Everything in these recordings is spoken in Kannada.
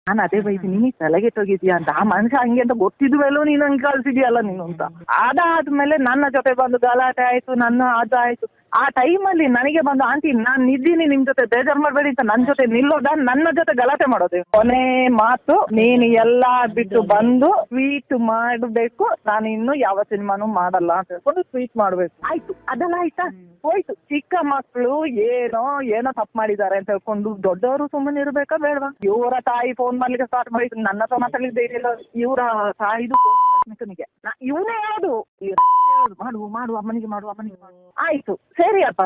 ನಾನು ಅದೇ ಬೈತೀನಿ, ನೀನು ತಲೆಗೆಟ್ಟೋಗಿದ್ಯಾ ಅಂತ. ಆ ಮನುಷ್ಯ ಹಂಗೆ ಅಂತ ಗೊತ್ತಿದ್ ಮೇಲೂ ನೀನು ಹಂಗೆ ಕಳ್ಸಿದ್ಯಲ್ಲ ನೀನು ಅಂತ. ಅದಾದ್ಮೇಲೆ ನನ್ನ ಜೊತೆ ಬಂದು ಗಲಾಟೆ ಆಯ್ತು, ಅದಾಯ್ತು. ಆ ಟೈಮಲ್ಲಿ ನನಗೆ ಬಂದು, ಆಂಟಿ ನಾನು ಇದ್ದೀನಿ ನಿಮ್ ಜೊತೆ, ಬೇಜಾರು ಮಾಡಬೇಡಿ ಅಂತ ನನ್ನ ಜೊತೆ ನಿಲ್ಲೋದ, ನನ್ನ ಜೊತೆ ಗಲಾಟೆ ಮಾಡೋದು. ಕೊನೆ ಮಾತು, ನೀನು ಎಲ್ಲಾ ಬಿಟ್ಟು ಬಂದು ಟ್ವೀಟ್ ಮಾಡಬೇಕು, ನಾನು ಇನ್ನು ಯಾವ ಸಿನಿಮಾನು ಮಾಡಲ್ಲ ಅಂತ ಹೇಳ್ಕೊಂಡು ಟ್ವೀಟ್ ಮಾಡ್ಬೇಕು. ಆಯ್ತು, ಅದೆಲ್ಲ ಆಯ್ತಾ, ಹೋಯ್ತು. ಚಿಕ್ಕ ಮಕ್ಕಳು ಏನೋ ತಪ್ಪು ಮಾಡಿದ್ದಾರೆ ಅಂತ ಹೇಳ್ಕೊಂಡು ದೊಡ್ಡವರು ಸುಮ್ಮನೆ ಇರ್ಬೇಕಾ ಬೇಡವಾ? ಇವರ ತಾಯಿ ಫೋನ್ ಮಾಡ್ಲಿಕ್ಕೆ ಸ್ಟಾರ್ಟ್ ಮಾಡಿದ್ರು, ನನ್ನ ಹತ್ರ ಮಾತಾಡ್ಲಿಕ್ಕೆ ಧೈರ್ಯ ಇಲ್ಲ. ಇವರ ತಾಯಿದು ರಶ್ಮಿಕನಿಗೆ ಇವನೇ ಹೇಳೋದು, ಮಾಡು ಅಮ್ಮನಿಗೆ ಮಾಡು. ಆಯ್ತು ಸರಿ ಅಪ್ಪ,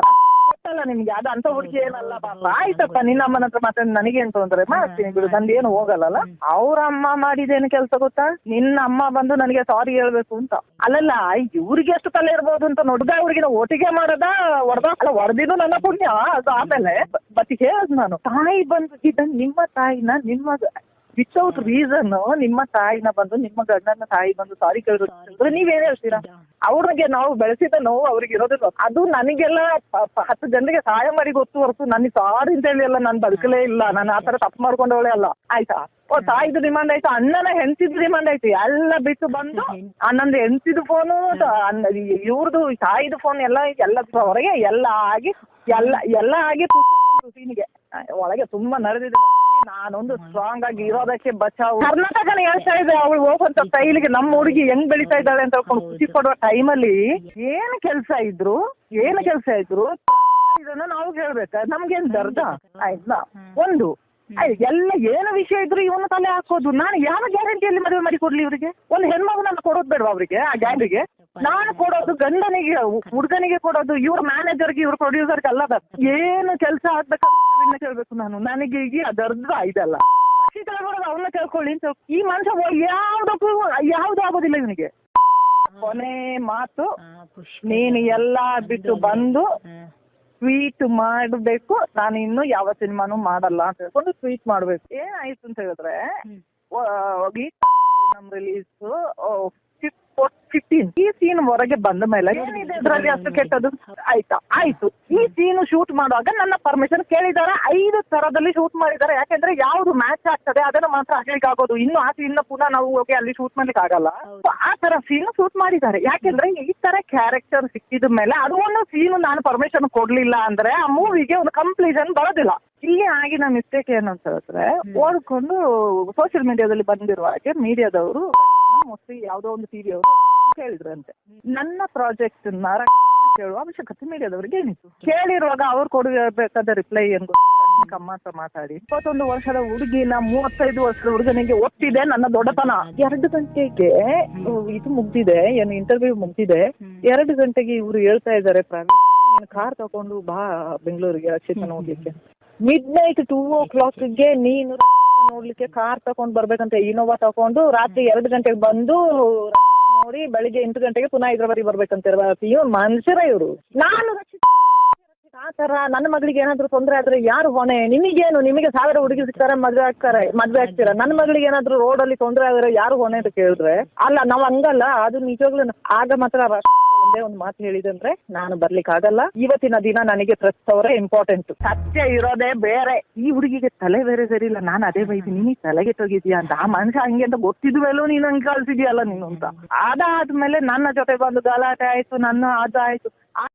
ಗೊತ್ತಲ್ಲ ನಿಮ್ಗೆ ಅದು ಅಂತ ಹುಡುಗಿ ಏನಲ್ಲ ಪಾಪ. ಆಯ್ತಪ್ಪ, ನಿನ್ನ ಅಮ್ಮನ ಹತ್ರ ಮಾತಾಡಿ ನನಗೇನು ತೊಂದ್ರೆ, ಮಾಡ್ತೀನಿ ಬಿಡು, ನಂದೇನು ಹೋಗಲ್ಲ. ಅವ್ರ ಅಮ್ಮ ಮಾಡಿದೇನು ಕೆಲಸ ಗೊತ್ತಾ? ನಿನ್ನ ಅಮ್ಮ ಬಂದು ನನಗೆ ಸಾರಿ ಹೇಳ್ಬೇಕು ಅಂತ. ಅಲ್ಲಲ್ಲ, ಇವ್ರಿಗೆ ಎಷ್ಟು ತಲೆ ಇರ್ಬೋದು ಅಂತ ನೋಡಿದ, ಅವ್ರಿಗೆ ಒಟ್ಟಿಗೆ ಮಾಡದ ಹೊಡೆದಿದ್ದು ನನ್ನ ಪುಣ್ಯ. ಅದು ಆಮೇಲೆ ಬತ್ತಿ ಹೇಳದ್ ನಾನು, ತಾಯಿ ಬಂದು ನಿಮ್ಮ ತಾಯಿನ ನಿಮ್ಮ ವಿತೌಟ್ ರೀಸನ್ ನಿಮ್ಮ ತಾಯಿನ ಬಂದು, ನಿಮ್ಮ ಗಂಡನ ತಾಯಿ ಬಂದು ಸಾರಿ ಕೇಳಿದ್ರೆ ನೀವೇನ್ ಹೇಳ್ತೀರಾ? ಅವ್ರಿಗೆ ನಾವು ಬೆಳೆಸಿದ ನೋವು ಅವ್ರಿಗೆ ಇರೋದಿಲ್ಲ. ಅದು ನನಗೆಲ್ಲ 10 ಜನರಿಗೆ ಸಹಾಯ ಮಾಡಿ ಗೊತ್ತು ಹೊರತು ನನಗೆ ಸಾರಿ ಅಂತ ಹೇಳಿ ಎಲ್ಲ ನಾನು ಬದುಕಲೇ ಇಲ್ಲ. ನಾನು ಆ ತರ ತಪ್ಪು ಮಾಡ್ಕೊಂಡವಳೆ ಅಲ್ಲ. ಆಯ್ತಾ, ತಾಯಿದು ಡಿಮಾಂಡ್ ಆಯ್ತು, ಅಣ್ಣನ ಹೆಂಡತಿದು ಡಿಮಾಂಡ್ ಆಯ್ತು, ಎಲ್ಲ ಬಿಟ್ಟು ಬಂದು ಅಣ್ಣಂದು ಹೆಂಡತಿದು ಫೋನು, ಇವ್ರದ್ದು ತಾಯಿದು ಫೋನ್ ಎಲ್ಲ ಹೊರಗೆ ಎಲ್ಲ ಆಗಿ ಸೀನಿಗೆ ಒಳಗೆ ತುಂಬಾ ನಡೆದಿದೆ. ನಾನೊಂದು ಸ್ಟ್ರಾಂಗ್ ಆಗಿ ಇರೋದಕ್ಕೆ ಬಚಾವು. ಕರ್ನಾಟಕನ ಹೇಳ್ತಾ ಇದೆ, ಅವಳು ಹೋಗುವಂತ ಸ್ಟೈಲ್ಗೆ ನಮ್ಮ ಹುಡುಗಿ ಹೆಂಗ್ ಬೆಳೀತಾ ಇದ್ದಾಳೆ ಅಂತ ಹೇಳ್ಕೊಂಡು ಖುಷಿ ಪಡುವ ಟೈಮಲ್ಲಿ ಏನು ಕೆಲಸ ಇದ್ರು ಇದನ್ನ ನಾವು ಹೇಳ್ಬೇಕ? ನಮ್ಗೇನ್ ದರ್ದ ಆಯ್ತಾ? ಒಂದು ಎಲ್ಲ ಏನು ವಿಷಯ ಇದ್ರು ಇವನು ತಲೆ ಹಾಕೋದು. ನಾನು ಯಾವ ಗ್ಯಾರಂಟಿಯಲ್ಲಿ ಮದುವೆ ಮಾಡಿ ಕೊಡ್ಲಿ ಇವ್ರಿಗೆ? ಒಂದು ಹೆಣ್ಮಗು ನಾನು ಕೊಡೋದು ಬೇಡವಾ ಅವ್ರಿಗೆ? ಆ ಗ್ಯಾಂಗಿಗೆ ನಾನು ಕೊಡೋದು, ಗಂಡನಿಗೆ ಹುಡುಗನಿಗೆ ಕೊಡೋದು, ಇವ್ರ ಮ್ಯಾನೇಜರ್ಗೆ ಇವ್ರ ಪ್ರೊಡ್ಯೂಸರ್ಗೆ ಅಲ್ಲ. ಏನು ಕೆಲಸ ಆಗ್ಬೇಕಾದ್ರೆ ಕೇಳ್ಬೇಕು ನಾನು. ನನಗೆ ಈಗ ಅದರ್ದ ಇದಲ್ಲ, ಅವನ್ನ ಕೇಳ್ಕೊಳ್ಳಿ ಅಂತ. ಈ ಮನುಷ್ಯ ಯಾವ್ದು ಆಗೋದಿಲ್ಲ ಇವನಿಗೆ. ಕೊನೆ ಮಾತು, ನೀನು ಎಲ್ಲಾ ಬಿಟ್ಟು ಬಂದು ಟ್ವೀಟ್ ಮಾಡಬೇಕು, ನಾನು ಇನ್ನು ಯಾವ ಸಿನಿಮಾನು ಮಾಡಲ್ಲ ಅಂತ ಹೇಳ್ಕೊಂಡು ಟ್ವೀಟ್ ಮಾಡ್ಬೇಕು. ಏನಾಯ್ತು ಅಂತ ಹೇಳಿದ್ರೆ, ನಮ್ ರಿಲೀಸ್ 15 ಈ ಸೀನ್ ಹೊರಗೆ ಬಂದ ಮೇಲೆ ಏನಿದೆ ಇದ್ರಲ್ಲಿ ಅಷ್ಟು ಕೆಟ್ಟದ್ದು? ಆಯ್ತು ಈ ಸೀನ್ ಶೂಟ್ ಮಾಡುವಾಗ ನನ್ನ ಪರ್ಮಿಷನ್ ಕೇಳಿದ್ದಾರೆ. 5 ತರದಲ್ಲಿ ಶೂಟ್ ಮಾಡಿದ್ದಾರೆ. ಯಾಕೆಂದ್ರೆ ಯಾವ್ದು ಮ್ಯಾಚ್ ಆಗ್ತದೆ ಅದನ್ನ ಮಾತ್ರ ಹಾಕ್ಲಿಕ್ಕೆ ಆಗೋದು. ಇನ್ನು ಆ ಸೀನ್ ಪುನಃ ನಾವು ಹೋಗಿ ಅಲ್ಲಿ ಶೂಟ್ ಮಾಡ್ಲಿಕ್ಕೆ ಆಗಲ್ಲ. ಆ ತರ ಸೀನ್ ಶೂಟ್ ಮಾಡಿದ್ದಾರೆ. ಯಾಕೆಂದ್ರೆ ಈ ತರ ಕ್ಯಾರೆಕ್ಟರ್ ಸಿಕ್ಕಿದ ಮೇಲೆ ಅದು ಒಂದು ಸೀನ್ ನಾನು ಪರ್ಮಿಷನ್ ಕೊಡ್ಲಿಲ್ಲ ಅಂದ್ರೆ ಆ ಮೂವಿಗೆ ಒಂದು ಕಂಪ್ಲೀಷನ್ ಬರೋದಿಲ್ಲ. ಇಲ್ಲಿ ಆಗಿನ ಮಿಸ್ಟೇಕ್ ಏನಂತ ಹೇಳಿದ್ರೆ, ಓದ್ಕೊಂಡು ಸೋಷಿಯಲ್ ಮೀಡಿಯಾದಲ್ಲಿ ಬಂದಿರುವ ಹಾಗೆ ಮೀಡಿಯಾದವರು ಮೋಸ್ಟ್ಲಿ ಯಾವುದೋ ಒಂದು ಟಿವಿ ಅವರು ಕೇಳಿದ್ರಂತೆ, ನನ್ನ ಪ್ರಾಜೆಕ್ಟ್ ಕೇಳುವ ಅವಶ್ಯಕತೆ ಮೀಡಿಯಾದವ್ರಿಗೆ ಏನಿತ್ತು? ಕೇಳಿರುವಾಗ ಅವ್ರು ಕೊಡಬೇಕಾದ ರಿಪ್ಲೈ ಏನು ಕಮ್ಮ ಅಂತ ಮಾತಾಡಿ, 21 ವರ್ಷದ ಹುಡುಗಿನ 35 ವರ್ಷದ ಹುಡುಗನಿಗೆ ಒತ್ತಿದೆ ನನ್ನ ದೊಡ್ಡತನ. 2 ಗಂಟೆಗೆ ಇದು ಮುಗ್ದಿದೆ, ಏನು ಇಂಟರ್ವ್ಯೂ ಮುಗ್ದಿದೆ. 2 ಗಂಟೆಗೆ ಇವ್ರು ಹೇಳ್ತಾ ಇದ್ದಾರೆ, ನೀನು ಕಾರ್ ತಗೊಂಡು ಬಾ ಬೆಂಗಳೂರಿಗೆ ರಕ್ಷಿತ ನೋಡ್ಲಿಕ್ಕೆ. midnight 2 o'clock ನೀನು ನೋಡ್ಲಿಕ್ಕೆ ಕಾರ್ ತಗೊಂಡ್ ಬರ್ಬೇಕಂತ ಇನೋವಾ ತಗೊಂಡು ರಾತ್ರಿ 2 ಗಂಟೆಗೆ ಬಂದು ನೋಡಿ ಬೆಳಿಗ್ಗೆ 8 ಗಂಟೆಗೆ ಪುನಃ ಹೈದ್ರಾಬಾದಿಗೆ ಬರ್ಬೇಕಂತ ಇವ್ರು ಮನುಷ್ಯರ ಇವರು. ನಾನು ಆ ತರ ನನ್ನ ಮಗಳಿಗೆ ಏನಾದ್ರು ತೊಂದರೆ ಆದ್ರೆ ಯಾರು ಹೊಣೆ? ನಿಮಗೇನು? ನಿಮಗೆ 1000 ಹುಡುಗಿ ಸಿಗ್ತಾರೆ, ಮದ್ವೆ ಆಗ್ತೀರಾ. ನನ್ನ ಮಗಳಿಗೆ ಏನಾದ್ರು ರೋಡಲ್ಲಿ ತೊಂದರೆ ಆದ್ರೆ ಯಾರು ಹೊಣೆ ಅಂತ ಕೇಳಿದ್ರೆ ಅಲ್ಲ, ನಾವ್ ಹಂಗಲ್ಲ. ಅದು ನಿಜವಾಗ್ಲೂ ಆಗ ಮಾತ್ರ ಒಂದೇ ಒಂದು ಮಾತು ಹೇಳಿದಂದ್ರೆ, ನಾನು ಬರ್ಲಿಕ್ಕೆ ಆಗಲ್ಲ, ಇವತ್ತಿನ ದಿನ ನನಗೆ ಪ್ರೆಸ್ ಅವರೇ ಇಂಪಾರ್ಟೆಂಟ್. ಸತ್ಯ ಇರೋದೇ ಬೇರೆ. ಈ ಹುಡುಗಿಗೆ ತಲೆ ಬೇರೆ ಸರಿ ಇಲ್ಲ. ನಾನು ಅದೇ ಬೈತೀನಿ, ನೀನು ತಲೆಗೆಟ್ಟೋಗಿದ್ಯಾ ಅಂತ. ಆ ಮನುಷ್ಯ ಹಂಗೆ ಅಂತ ಗೊತ್ತಿದ್ ಮೇಲೂ ನೀನು ಹಂಗೆ ಕಳ್ಸಿದ್ಯಲ್ಲ ನೀನು ಅಂತ. ಅದಾದ್ಮೇಲೆ ನನ್ನ ಜೊತೆ ಬಂದು ಗಲಾಟೆ ಆಯ್ತು, ಅದಾಯ್ತು.